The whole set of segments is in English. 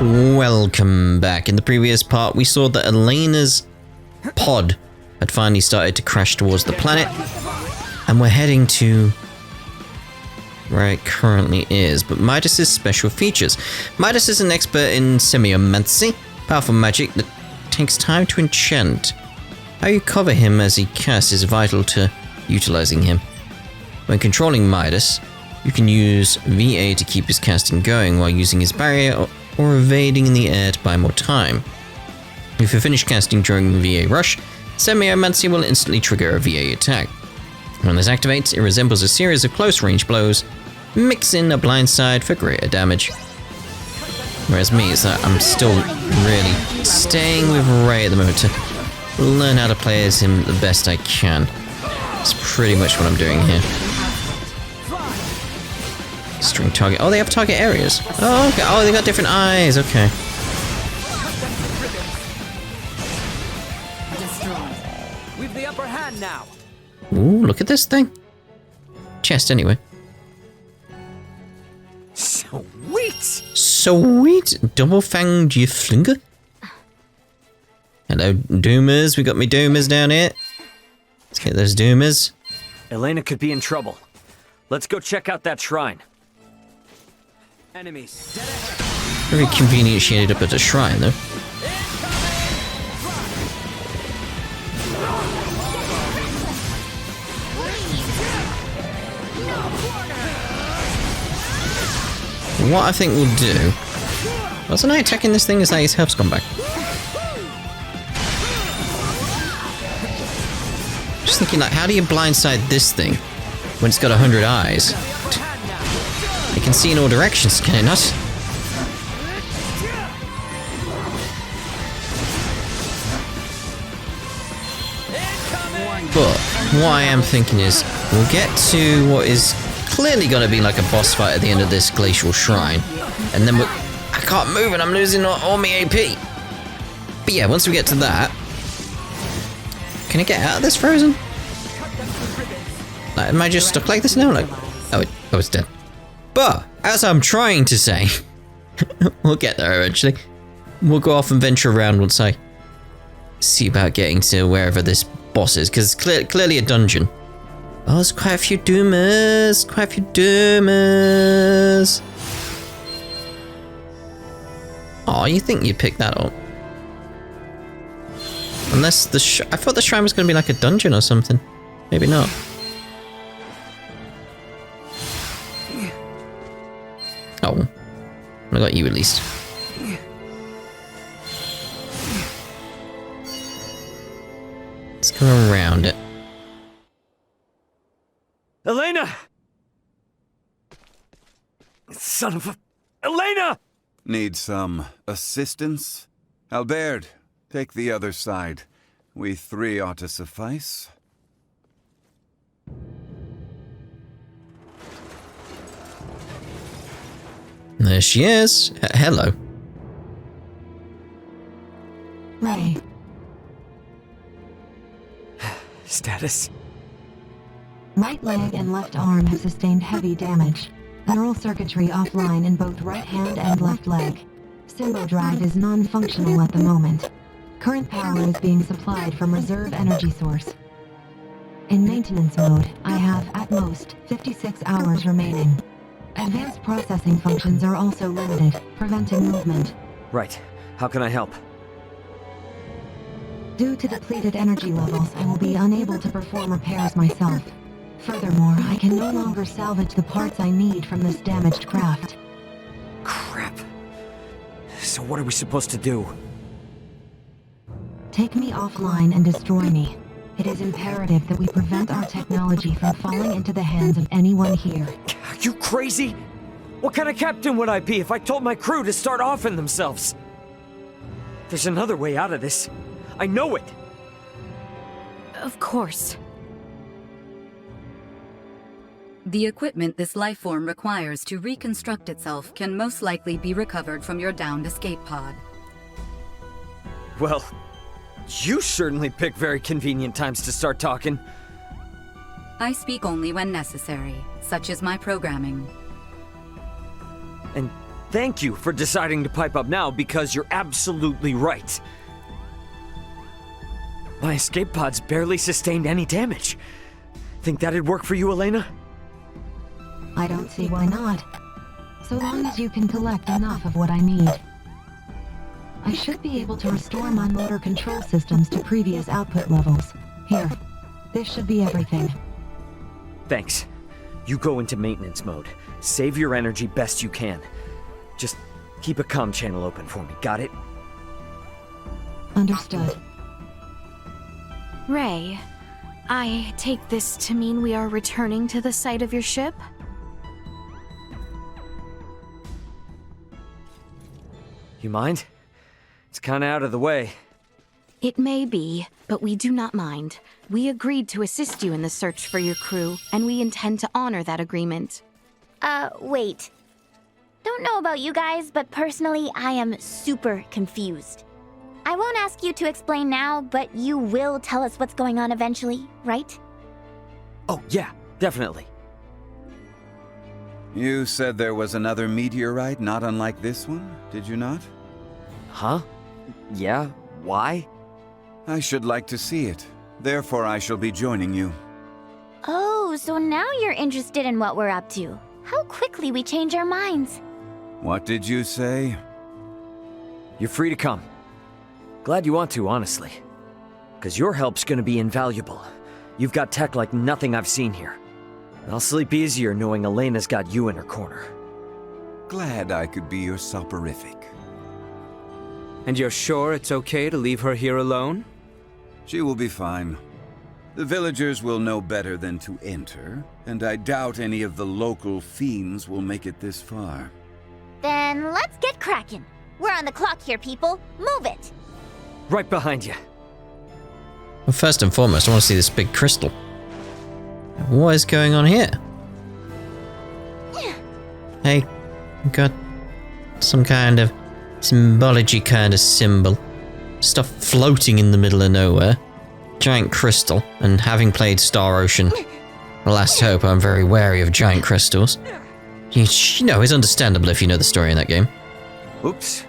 Welcome back. In the previous part, we saw that Elena's pod had finally started to crash towards the planet, and we're heading to where it currently is. But Midas's special features. Midas is an expert in semiomancy, powerful magic that takes time to enchant. How you cover him as he casts is vital to utilizing him. When controlling Midas, you can use VA to keep his casting going while using his barrier or evading in the air to buy more time. If you finish casting during the VA rush, Semiomancy will instantly trigger a VA attack. When this activates, it resembles a series of close-range blows, mix in a blindside for greater damage. Whereas me, is that I'm still really staying with Ray at the moment to learn how to play as him the best I can. That's pretty much what I'm doing here. String target. Oh, they have target areas. Oh, okay. Oh, they got different eyes. Okay. We've the upper hand now. Ooh, look at this thing. Chest, anyway. Sweet. Sweet. Double-fanged flinger. Hello, Doomers. We got me Doomers down here. Let's get those Doomers. Elena could be in trouble. Let's go check out that shrine. Enemies. Very convenient she ended up at a shrine, though. What I think we'll do... Wasn't I attacking this thing as his health's gone back? Just thinking, like, how do you blindside this thing when it's got 100 eyes? It can see in all directions, can it not? But what I am thinking is, we'll get to what is clearly going to be like a boss fight at the end of this glacial shrine, and then I can't move and I'm losing all my AP. But yeah, once we get to that, can I get out of this frozen? Like, am I just stuck like this now? Like, oh, it's dead. But, as I'm trying to say, we'll get there eventually. We'll go off and venture around once I see about getting to wherever this boss is, because it's clearly a dungeon. Oh, there's quite a few Doomers. Quite a few Doomers. Oh, you think you'd pick that up? Unless I thought the shrine was going to be like a dungeon or something. Maybe not. Oh, I got you at least. Let's go around it. Elena! Son of a... Elena! Need some assistance? Albert, take the other side. We three ought to suffice. There she is. Hello. Ray. Status? Right leg and left arm have sustained heavy damage. Neural circuitry offline in both right hand and left leg. Symbo drive is non-functional at the moment. Current power is being supplied from reserve energy source. In maintenance mode, I have, at most, 56 hours remaining. Advanced processing functions are also limited, preventing movement. Right. How can I help? Due to depleted energy levels, I will be unable to perform repairs myself. Furthermore, I can no longer salvage the parts I need from this damaged craft. Crap. So what are we supposed to do? Take me offline and destroy me. It is imperative that we prevent our technology from falling into the hands of anyone here. Are you crazy? What kind of captain would I be if I told my crew to start offing themselves? There's another way out of this. I know it. Of course. The equipment this life form requires to reconstruct itself can most likely be recovered from your downed escape pod. Well, you certainly pick very convenient times to start talking. I speak only when necessary, such as my programming. And Thank you for deciding to pipe up now, because you're absolutely right. My escape pods barely sustained any damage. Think that'd work for you, Elena? I don't see why not. So long as you can collect enough of what I need. I should be able to restore my motor control systems to previous output levels. Here, this should be everything. Thanks. You go into maintenance mode. Save your energy best you can. Just keep a comm channel open for me, got it? Understood. Ray, I take this to mean we are returning to the site of your ship? You mind? It's kinda out of the way. It may be, but we do not mind. We agreed to assist you in the search for your crew, and we intend to honor that agreement. Wait. Don't know about you guys, but personally, I am super confused. I won't ask you to explain now, but you will tell us what's going on eventually, right? Oh, yeah, definitely. You said there was another meteorite not unlike this one, did you not? Huh? Yeah? Why? I should like to see it. Therefore, I shall be joining you. Oh, so now you're interested in what we're up to. How quickly we change our minds. What did you say? You're free to come. Glad you want to, honestly. 'Cause your help's gonna be invaluable. You've got tech like nothing I've seen here. I'll sleep easier knowing Elena's got you in her corner. Glad I could be your soporific. And you're sure it's okay to leave her here alone? She will be fine. The villagers will know better than to enter, and I doubt any of the local fiends will make it this far. Then let's get cracking. We're on the clock here, people. Move it! Right behind you. Well, first and foremost, I want to see this big crystal. What is going on here? Hey, got some kind of symbology kind of symbol. Stuff floating in the middle of nowhere. Giant crystal, and having played Star Ocean, The Last Hope, I'm very wary of giant crystals. You know, it's understandable if you know the story in that game. Oops.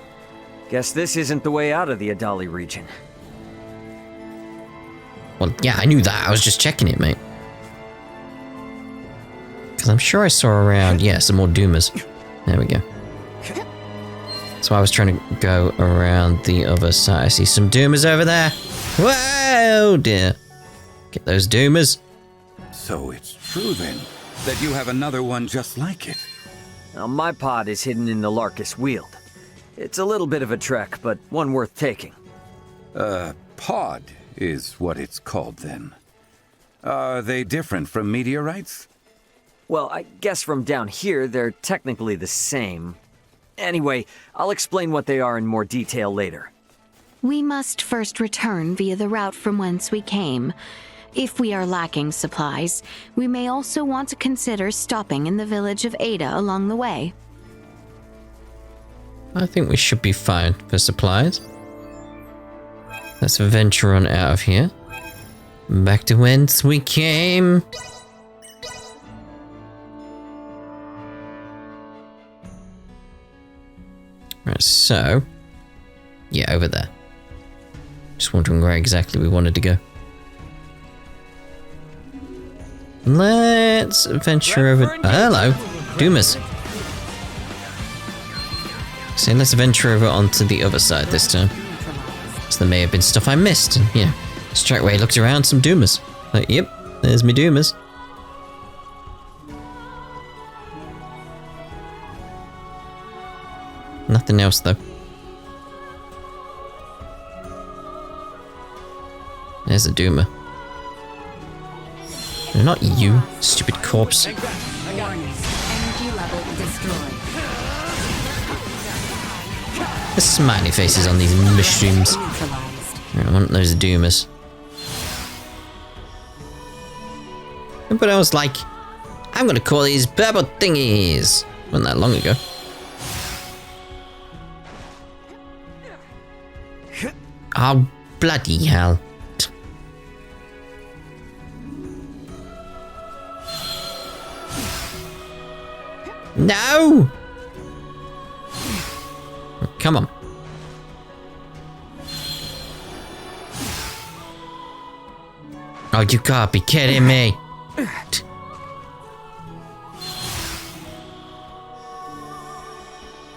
Guess this isn't the way out of the Adali region. Well, yeah, I knew that. I was just checking it, mate. Because I'm sure I saw around, yeah, some more Doomers. There we go. So I was trying to go around the other side. I see some Doomers over there. Whoa, dear. Get those Doomers. So it's true then, that you have another one just like it. Now, my pod is hidden in the Larkus Weald. It's a little bit of a trek, but one worth taking. Pod is what it's called then. Are they different from meteorites? Well, I guess from down here, they're technically the same. Anyway, I'll explain what they are in more detail later. We must first return via the route from whence we came. If we are lacking supplies, we may also want to consider stopping in the village of Ada along the way. I think we should be fine for supplies. Let's venture on out of here. Back to whence we came. Right, so... yeah, over there. Just wondering where exactly we wanted to go. Let's venture over... oh, hello, Doomers. So let's venture over onto the other side this time. So there may have been stuff I missed, and yeah, straight away looked around, some Doomers. Like, yep, there's me Doomers. Nothing else though. There's a Doomer. No, not you, stupid corpse. Energy level destroyed. The smiley faces on these mushrooms. Neutralized. I want those Doomers. But I was like, I'm gonna call these purple thingies. Wasn't that long ago. Oh, bloody hell. No! Come on. Oh, you gotta be kidding me.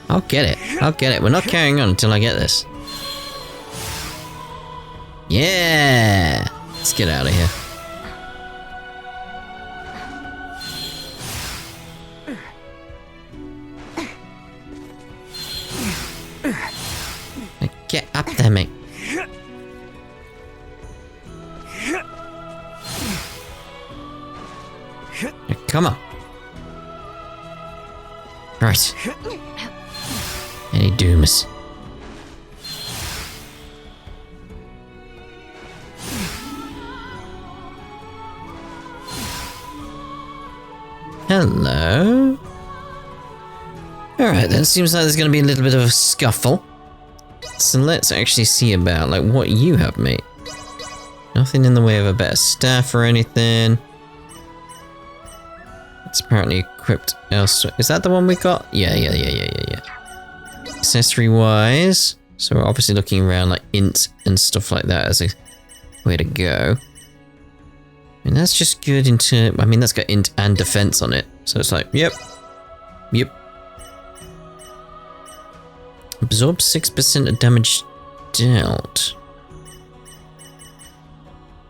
I'll get it. I'll get it. We're not carrying on until I get this. Yeah! Let's get out of here. Get up there, mate. Come on. Right. Any doomers? Hello? Alright then, seems like there's gonna be a little bit of a scuffle. So let's actually see about, like, what you have, mate. Nothing in the way of a better staff or anything. It's apparently equipped elsewhere. Is that the one we got? Yeah. Accessory-wise, so we're obviously looking around, like, int and stuff like that as a way to go. And that's just good into... I mean, that's got int and defense on it. So it's like, yep. Absorb 6% of damage dealt.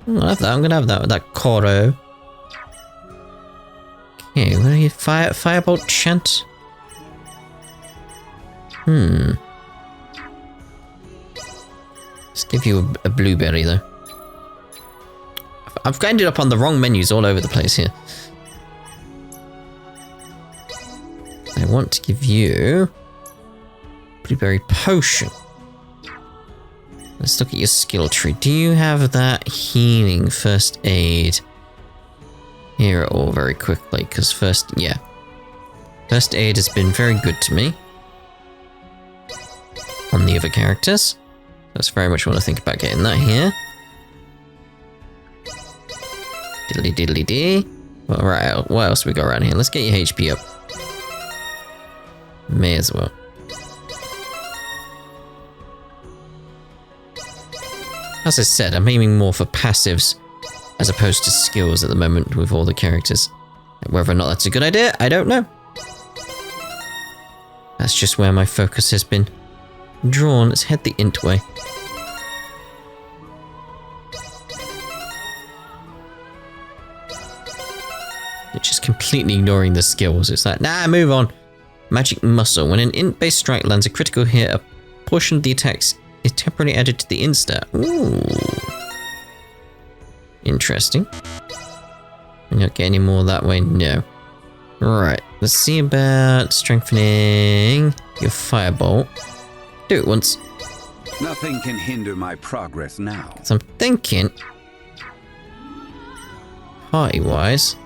I'll have that. I'm gonna have that with that Koro. Okay, what are you? Firebolt chant? Let's give you a blueberry though. I've ended up on the wrong menus all over the place here. I want to give you blueberry potion. Let's look at your skill tree. Do you have that healing first aid? Hear it all very quickly, because first aid has been very good to me on the other characters. That's very much want to think about getting that here. Diddly diddly dee. Alright, what else we got around here? Let's get your HP up. May as well. As I said, I'm aiming more for passives as opposed to skills at the moment with all the characters. Whether or not that's a good idea, I don't know. That's just where my focus has been drawn. Let's head the int way. It's just completely ignoring the skills. It's like, nah, move on. Magic muscle. When an int-based strike lands a critical hit, a portion of the attacks is temporarily added to the int stat. Ooh. Interesting. We're not getting any more that way, no. Right, let's see about strengthening your firebolt. Do it once. Nothing can hinder my progress now. So I'm thinking, party-wise.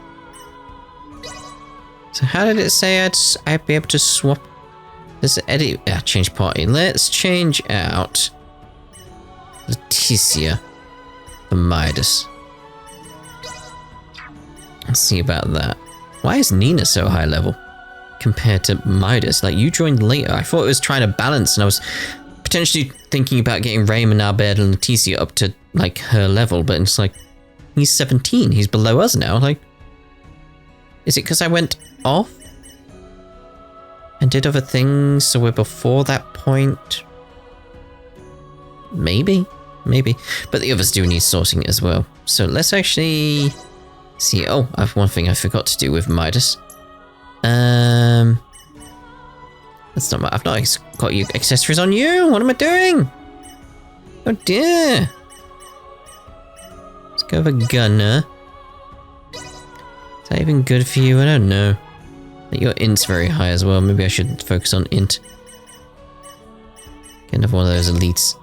So how did it say I'd be able to swap? Let's edit. Change party. Let's change out Laeticia for Midas. Let's see about that. Why is Nina so high level compared to Midas? Like, you joined later. I thought it was trying to balance, and I was potentially thinking about getting Raymond, Albert, and Laeticia up to like her level, but it's like he's 17. He's below us now. Like, is it because I went off and did other things, so we're before that point? Maybe. But the others do need sorting as well. So let's actually see. Oh, I have one thing I forgot to do with Midas. That's not my. I've not got you accessories on you. What am I doing? Oh dear. Let's go with a gunner. Is that even good for you? I don't know. Your int's very high as well. Maybe I should focus on int. Get another one of those elites.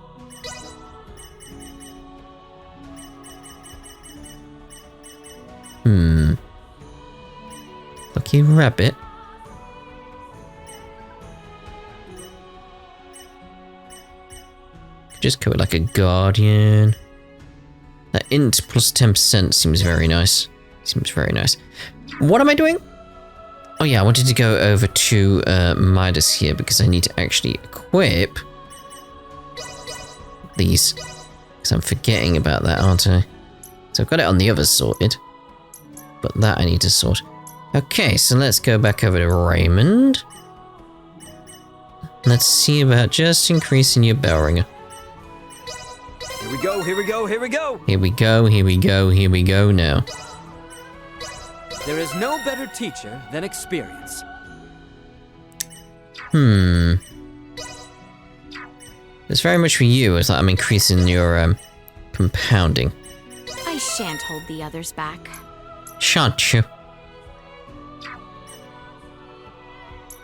Lucky rabbit. Just go with like a guardian. That int plus 10% seems very nice. What am I doing? Oh yeah, I wanted to go over to Midas here because I need to actually equip these. Because I'm forgetting about that, aren't I? So I've got it on the others sorted. But that I need to sort. Okay, so let's go back over to Raymond. Let's see about just increasing your bell ringer. Here we go, here we go, here we go! Here we go, here we go, here we go now. There is no better teacher than experience. It's very much for you, as I'm increasing your compounding. I shan't hold the others back. Shan't you?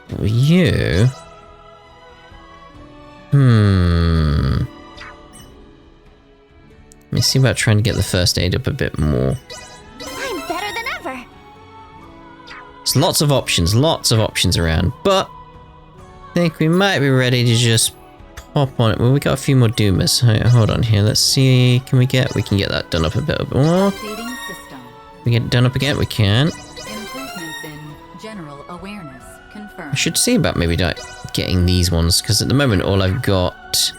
For you? Let me see about trying to get the first aid up a bit more. I'm better than ever. There's lots of options around, but I think we might be ready to just pop on it. Well, we got a few more doomers. Hold on here. Let's see. We can get that done up a bit more. Updating system. We get it done up again. We can. Improvements in general awareness confirmed. I should see about maybe getting these ones because at the moment all I've got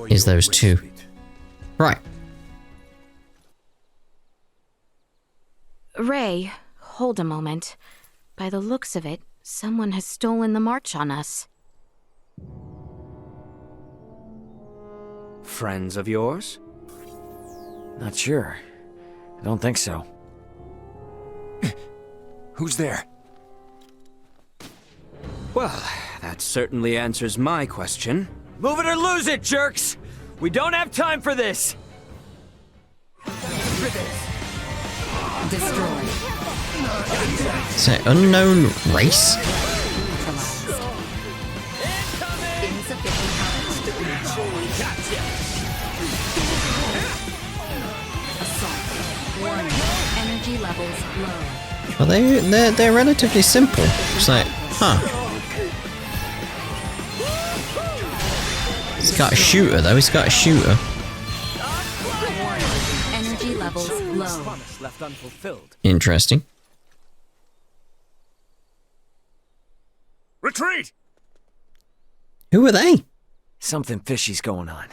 is those two. Right. Ray, hold a moment. By the looks of it, someone has stolen the march on us. Friends of yours? Not sure. I don't think so. Who's there? Well, that certainly answers my question. Move it or lose it, jerks! We don't have time for this! Destroyed. So, unknown race? Neutralized. Insufficient assault. Warning. Energy levels low. Well, they're relatively simple. It's like, He's got a shooter though. He's got a shooter. Warning. Energy levels low. Promise left unfulfilled. Interesting. Retreat! Who are they? Something fishy's going on.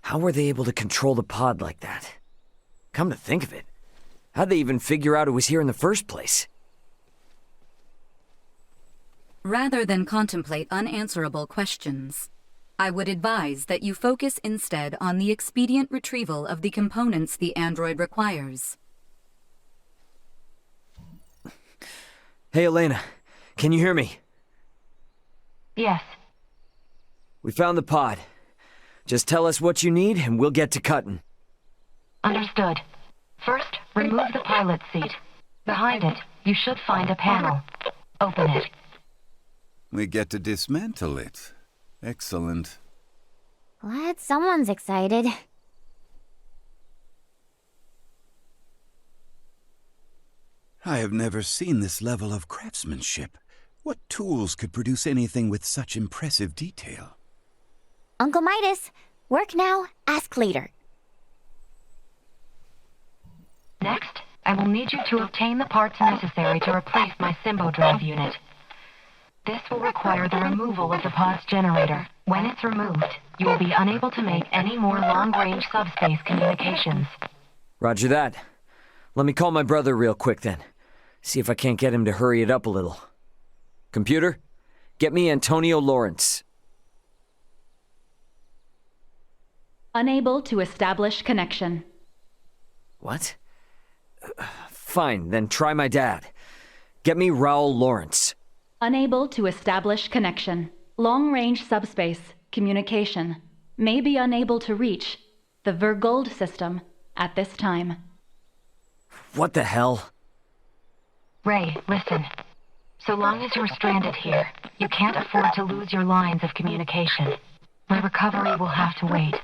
How were they able to control the pod like that? Come to think of it, how'd they even figure out it was here in the first place? Rather than contemplate unanswerable questions, I would advise that you focus instead on the expedient retrieval of the components the android requires. Hey, Elena, can you hear me? Yes. We found the pod. Just tell us what you need and we'll get to cutting. Understood. First, remove the pilot seat. Behind it, you should find a panel. Open it. We get to dismantle it. Excellent. Glad someone's excited. I have never seen this level of craftsmanship. What tools could produce anything with such impressive detail? Uncle Midas, work now, ask later. Next, I will need you to obtain the parts necessary to replace my Symbo drive unit. This will require the removal of the pod's generator. When it's removed, you will be unable to make any more long-range subspace communications. Roger that. Let me call my brother real quick then. See if I can't get him to hurry it up a little. Computer, get me Antonio Lawrence. Unable to establish connection. What? Fine, then try my dad. Get me Raul Lawrence. Unable to establish connection. Long-range subspace communication. May be unable to reach the Vergold system at this time. What the hell? Ray, listen. So long as you're stranded here, you can't afford to lose your lines of communication. My recovery will have to wait.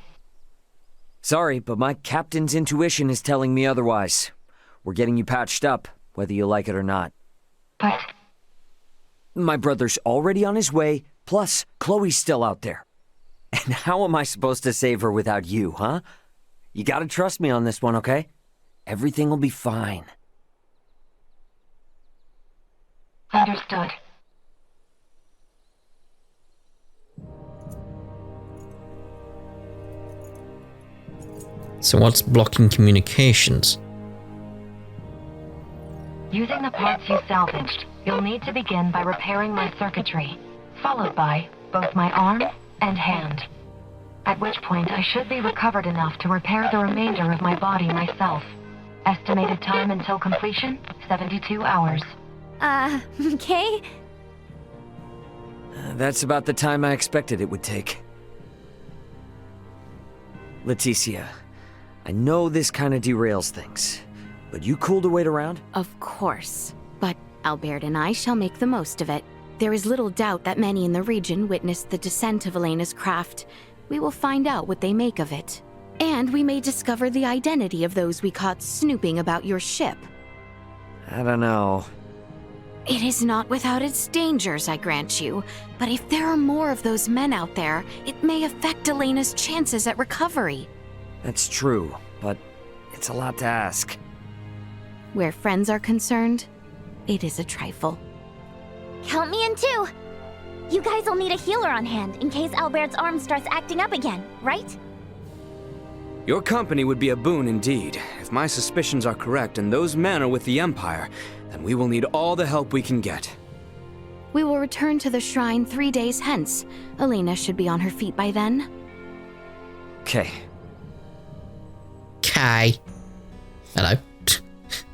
Sorry, but my captain's intuition is telling me otherwise. We're getting you patched up, whether you like it or not. But My brother's already on his way, plus Chloe's still out there. And how am I supposed to save her without you, huh? You gotta trust me on this one, okay? Everything will be fine. Understood. So what's blocking communications? Using the parts you salvaged, you'll need to begin by repairing my circuitry, followed by both my arm and hand. At which point I should be recovered enough to repair the remainder of my body myself. Estimated time until completion, 72 hours. Okay. That's about the time I expected it would take. Laeticia, I know this kind of derails things, but you cool to wait around? Of course. But Albert and I shall make the most of it. There is little doubt that many in the region witnessed the descent of Elena's craft. We will find out what they make of it. And we may discover the identity of those we caught snooping about your ship. I don't know. It is not without its dangers, I grant you. But if there are more of those men out there, it may affect Elena's chances at recovery. That's true, but it's a lot to ask. Where friends are concerned, it is a trifle. Count me in too. You guys will need a healer on hand in case Albert's arm starts acting up again, right? Your company would be a boon indeed. If my suspicions are correct and those men are with the Empire, then we will need all the help we can get. We will return to the shrine 3 days hence. Elena should be on her feet by then. Okay. Kai. Hello.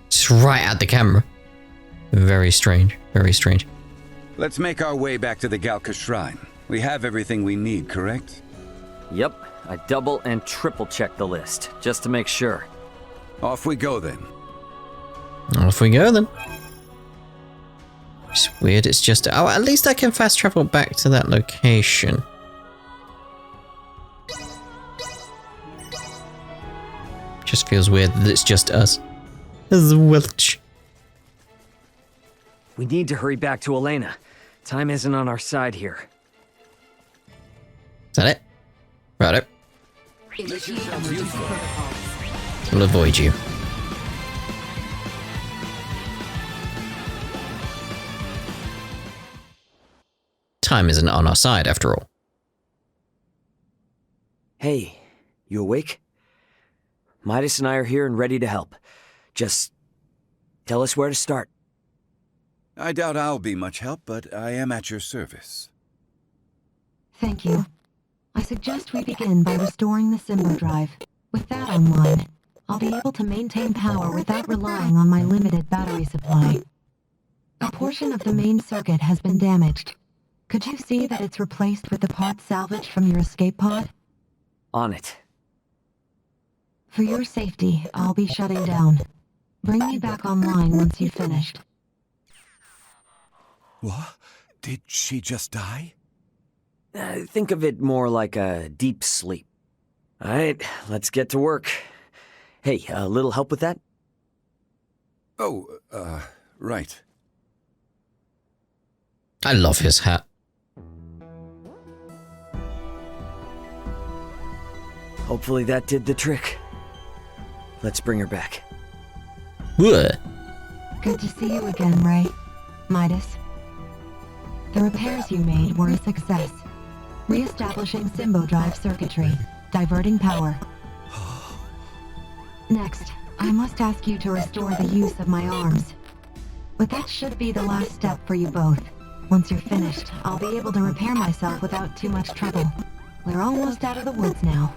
Just right at the camera. Very strange. Very strange. Let's make our way back to the Galka Shrine. We have everything we need, correct? Yep, I double and triple checked the list, just to make sure. Off we go then. Off we go then. It's weird, it's just... Oh, at least I can fast travel back to that location. Just feels weird that it's just us. As Welch. We need to hurry back to Elena. Time isn't on our side here. Is that it? Righto. We'll avoid you. Time isn't on our side, after all. Hey, you awake? Midas and I are here and ready to help. Just tell us where to start. I doubt I'll be much help, but I am at your service. Thank you. I suggest we begin by restoring the Symbo drive. With that online, I'll be able to maintain power without relying on my limited battery supply. A portion of the main circuit has been damaged. Could you see that it's replaced with the parts salvaged from your escape pod? On it. For your safety, I'll be shutting down. Bring me back online once you've finished. What? Did she just die? Think of it more like a deep sleep. Alright, let's get to work. Hey, a little help with that? Oh, right. I love his hat. Hopefully that did the trick. Let's bring her back. What? Good to see you again, Ray. Midas. The repairs you made were a success. Re-establishing Symbo drive circuitry, diverting power. Next, I must ask you to restore the use of my arms. But that should be the last step for you both. Once you're finished, I'll be able to repair myself without too much trouble. We're almost out of the woods now.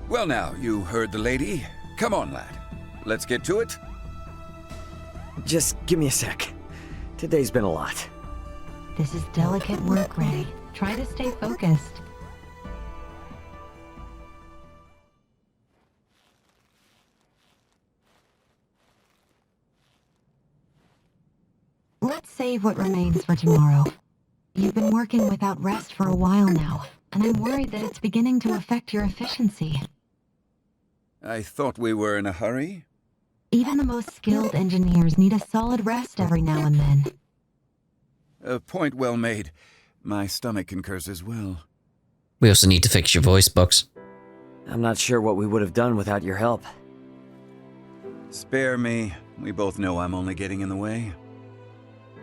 Well now, you heard the lady. Come on, lad. Let's get to it. Just give me a sec. Today's been a lot. This is delicate work, Ray. Try to stay focused. Let's save what remains for tomorrow. You've been working without rest for a while now, and I'm worried that it's beginning to affect your efficiency. I thought we were in a hurry. Even the most skilled engineers need a solid rest every now and then. A point well made. My stomach concurs as well. We also need to fix your voice box. I'm not sure what we would have done without your help. Spare me. We both know I'm only getting in the way.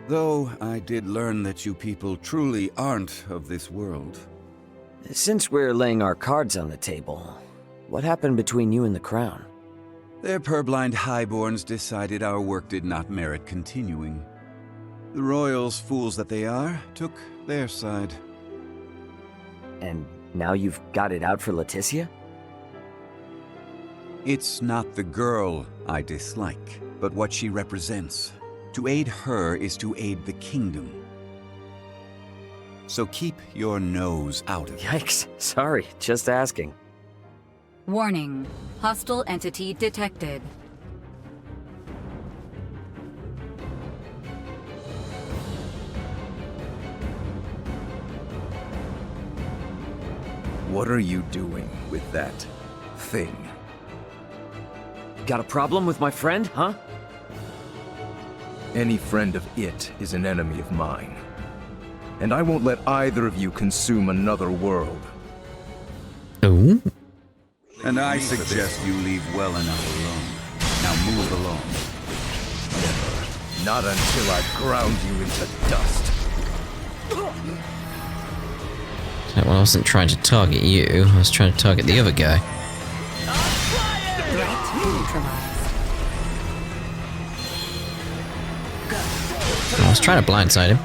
Though I did learn that you people truly aren't of this world. Since we're laying our cards on the table, what happened between you and the Crown? Their purblind highborns decided our work did not merit continuing. The royals, fools that they are, took their side. And now you've got it out for Laeticia? It's not the girl I dislike, but what she represents. To aid her is to aid the kingdom. So keep your nose out of it. Yikes, sorry, just asking. Warning. Hostile entity detected. What are you doing with that thing? Got a problem with my friend, huh? Any friend of it is an enemy of mine. And I won't let either of you consume another world. Ooh. And I suggest you leave well enough alone. Now move along. Never. Not until I've ground you into dust. Well, I wasn't trying to target you. I was trying to target the other guy. I was trying to blindside him.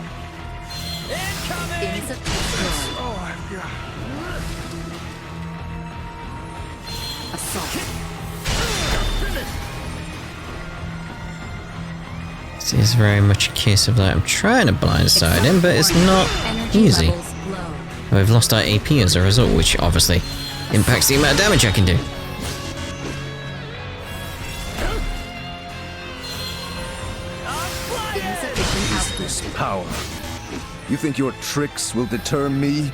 This is very much a case of that. I'm trying to blindside him, but it's not easy. We've lost our AP as a result, which obviously impacts the amount of damage I can do. Is this power? You think your tricks will deter me?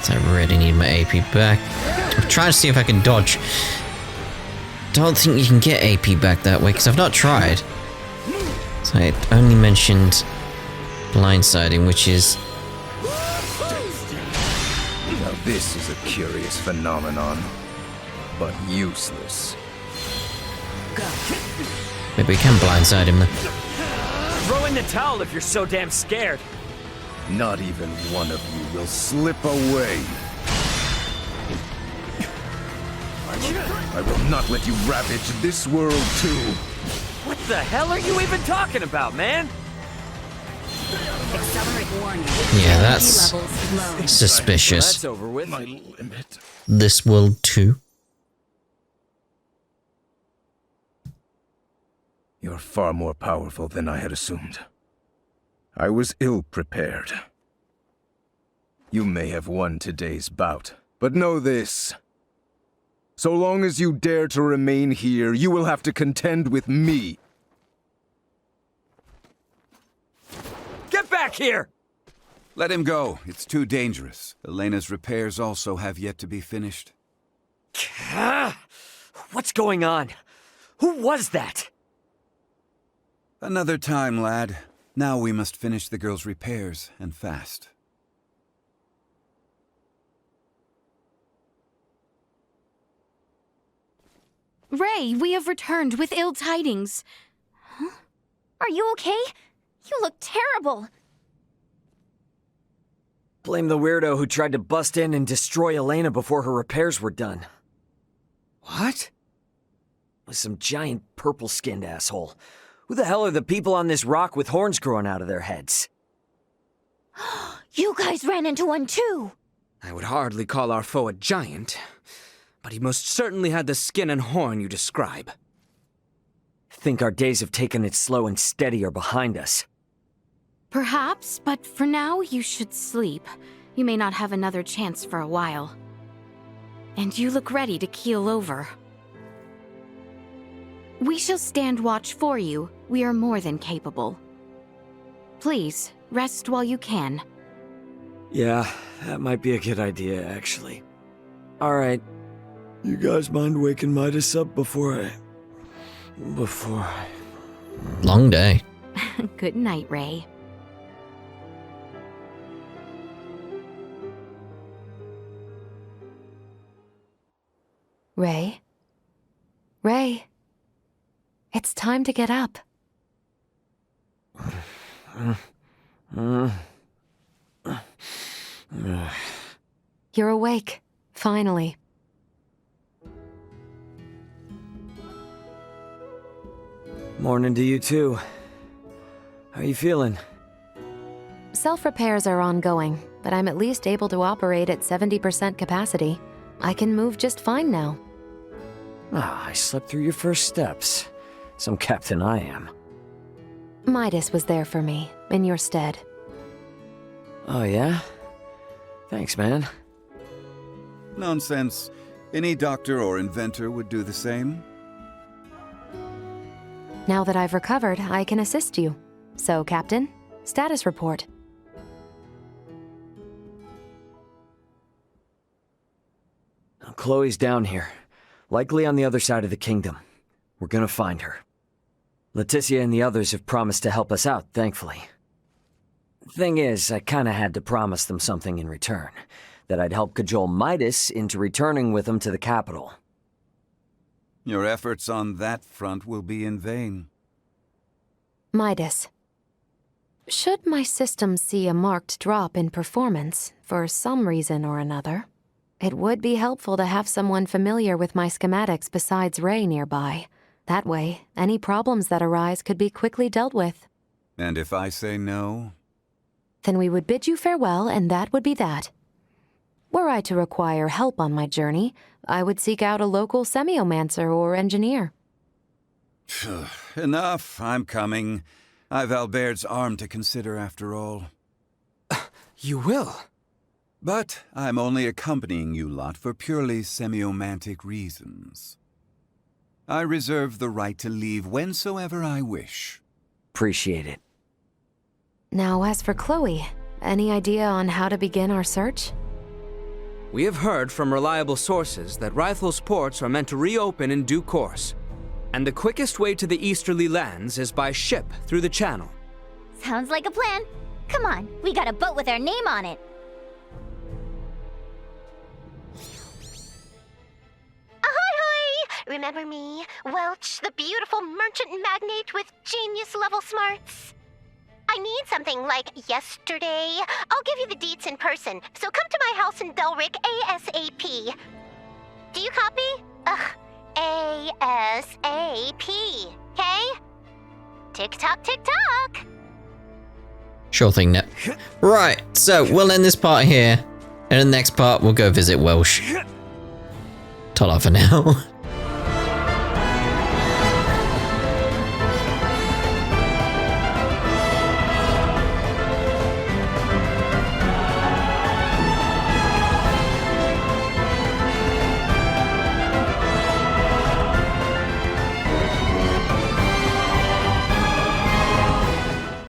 I really need my AP back. I'm trying to see if I can dodge. Don't think you can get AP back that way, because I've not tried. So I only mentioned blindsiding, which is... Now this is a curious phenomenon, but useless. Maybe we can blindside him then. Throw in the towel if you're so damn scared. Not even one of you will slip away. I will not let you ravage this world too. What the hell are you even talking about, man? Accelerate warning. Yeah, that's Levels low. suspicious. That's over with. My limit. This world too. You're far more powerful than I had assumed. I was ill-prepared. You may have won today's bout, but know this. So long as you dare to remain here, you will have to contend with me. Get back here! Let him go. It's too dangerous. Elena's repairs also have yet to be finished. What's going on? Who was that? Another time, lad. Now we must finish the girl's repairs, and fast. Ray, we have returned with ill tidings. Huh? Are you okay? You look terrible. Blame the weirdo who tried to bust in and destroy Elena before her repairs were done. What? Was some giant purple-skinned asshole. Who the hell are the people on this rock with horns growing out of their heads? You guys ran into one too. I would hardly call our foe a giant, but he most certainly had the skin and horn you describe. Think our days of taking it slow and steady are behind us. Perhaps, but for now you should sleep. You may not have another chance for a while. And you look ready to keel over. We shall stand watch for you. We are more than capable. Please, rest while you can. Yeah, that might be a good idea, actually. Alright. You guys mind waking Midas up before I... Long day. Good night, Ray. Ray? Ray? It's time to get up. You're awake, finally. Morning to you too. How you feeling? Self-repairs are ongoing, but I'm at least able to operate at 70% capacity. I can move just fine now. Ah, I slept through your first steps. Some captain I am. Midas was there for me, in your stead. Oh yeah? Thanks, man. Nonsense. Any doctor or inventor would do the same. Now that I've recovered, I can assist you. So, Captain, status report. Chloe's down here. Likely on the other side of the kingdom. We're gonna find her. Laeticia and the others have promised to help us out, thankfully. Thing is, I kinda had to promise them something in return. That I'd help cajole Midas into returning with them to the capital. Your efforts on that front will be in vain. Midas. Should my system see a marked drop in performance, for some reason or another, it would be helpful to have someone familiar with my schematics besides Ray nearby. That way, any problems that arise could be quickly dealt with. And if I say no? Then we would bid you farewell, and that would be that. Were I to require help on my journey, I would seek out a local semiomancer or engineer. Enough, I'm coming. I've Albert's arm to consider after all. You will? But I'm only accompanying you lot for purely semiomantic reasons. I reserve the right to leave whensoever I wish. Appreciate it. Now, as for Chloe, any idea on how to begin our search? We have heard from reliable sources that Rythel's ports are meant to reopen in due course. And the quickest way to the easterly lands is by ship through the channel. Sounds like a plan. Come on, we got a boat with our name on it. Ahoy! Remember me, Welch, the beautiful merchant magnate with genius-level smarts? I need something like yesterday. I'll give you the deets in person, so come to my house in Delric ASAP. Do you copy? Ugh, ASAP, okay? Tick-tock, tick-tock! Sure thing, Nep. Right, so we'll end this part here. And in the next part, we'll go visit Welsh. Ta-ra for now.